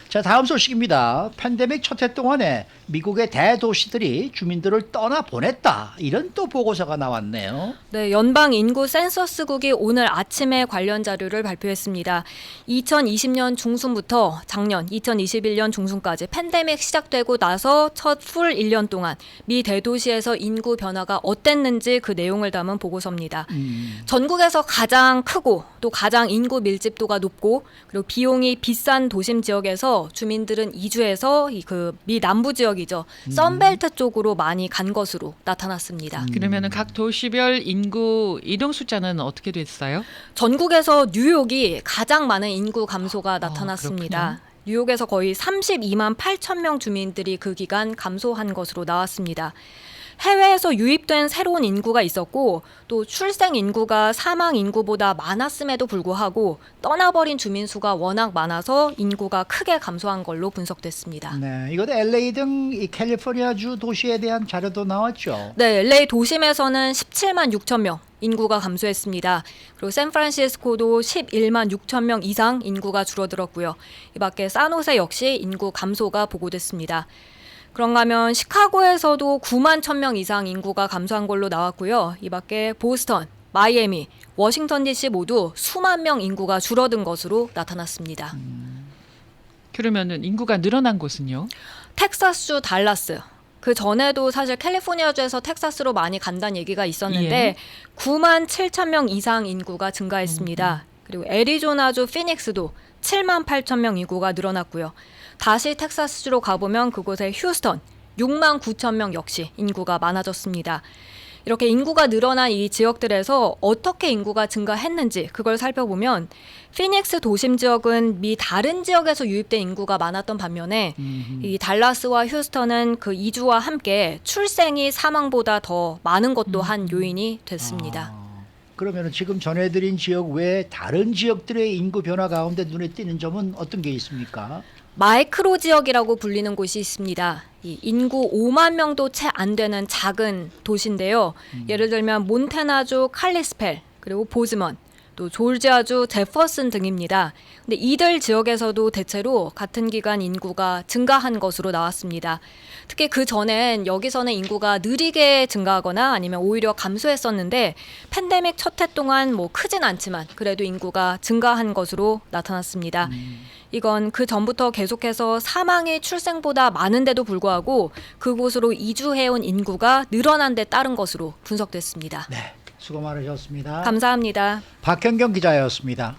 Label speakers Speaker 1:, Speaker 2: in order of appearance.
Speaker 1: 자, 다음 소식입니다. 팬데믹 첫 해 동안에 미국의 대도시들이 주민들을 떠나보냈다. 이런 또 보고서가 나왔네요.
Speaker 2: 네, 연방 인구 센서스국이 오늘 아침에 관련 자료를 발표했습니다. 2020년 중순부터 작년 2021년 중순까지 팬데믹 시작되고 나서 첫 풀 1년 동안 미 대도시에서 인구 변화가 어땠는지 그 내용을 담은 보고서입니다. 전국에서 가장 크고 또 가장 인구 밀집도가 높고 그리고 비용이 비싼 도심 지역에서 주민들은 이주해서 그 미 남부 지역이죠. 선벨트 쪽으로 많이 간 것으로 나타났습니다.
Speaker 3: 그러면은 각 도시별 인구 이동 숫자는 어떻게 됐어요?
Speaker 2: 전국에서 뉴욕이 가장 많은 인구 감소가 나타났습니다.
Speaker 3: 그렇군요.
Speaker 2: 뉴욕에서 거의 32만 8천 명 주민들이 그 기간 감소한 것으로 나왔습니다. 해외에서 유입된 새로운 인구가 있었고 또 출생 인구가 사망 인구보다 많았음에도 불구하고 떠나버린 주민 수가 워낙 많아서 인구가 크게 감소한 걸로 분석됐습니다.
Speaker 1: 네, 이것도 LA 등 이 캘리포니아주 도시에 대한 자료도 나왔죠.
Speaker 2: 네, LA 도심에서는 17만 6천 명 인구가 감소했습니다. 그리고 샌프란시스코도 11만 6천 명 이상 인구가 줄어들었고요. 이 밖에 산호세 역시 인구 감소가 보고됐습니다. 그런가 하면 시카고에서도 9만 1천 명 이상 인구가 감소한 걸로 나왔고요. 이 밖에 보스턴, 마이애미, 워싱턴 DC 모두 수만 명 인구가 줄어든 것으로 나타났습니다.
Speaker 3: 그러면은 인구가 늘어난 곳은요?
Speaker 2: 텍사스주 달라스. 그 전에도 사실 캘리포니아주에서 텍사스로 많이 간다는 얘기가 있었는데
Speaker 3: 예.
Speaker 2: 9만 7천 명 이상 인구가 증가했습니다. 그리고 애리조나주 피닉스도 7만 8천 명 인구가 늘어났고요. 다시 텍사스주로 가보면 그곳의 휴스턴 6만 9천 명 역시 인구가 많아졌습니다. 이렇게 인구가 늘어난 이 지역들에서 어떻게 인구가 증가했는지 그걸 살펴보면 피닉스 도심 지역은 미 다른 지역에서 유입된 인구가 많았던 반면에 이 달라스와 휴스턴은 그 이주와 함께 출생이 사망보다 더 많은 것도 한 요인이 됐습니다.
Speaker 1: 그러면 지금 전해드린 지역 외에 다른 지역들의 인구 변화 가운데 눈에 띄는 점은 어떤 게 있습니까?
Speaker 2: 마이크로 지역이라고 불리는 곳이 있습니다. 이 인구 5만 명도 채 안 되는 작은 도시인데요. 예를 들면 몬태나주 칼리스펠, 그리고 보즈먼, 또 조지아주 제퍼슨 등입니다. 근데 이들 지역에서도 대체로 같은 기간 인구가 증가한 것으로 나왔습니다. 특히 그 전엔 여기서는 인구가 느리게 증가하거나 아니면 오히려 감소했었는데 팬데믹 첫 해 동안 뭐 크진 않지만 그래도 인구가 증가한 것으로 나타났습니다. 이건 그 전부터 계속해서 사망이 출생보다 많은데도 불구하고 그곳으로 이주해온 인구가 늘어난 데 따른 것으로 분석됐습니다.
Speaker 1: 네, 수고 많으셨습니다.
Speaker 2: 감사합니다.
Speaker 1: 박현경 기자였습니다.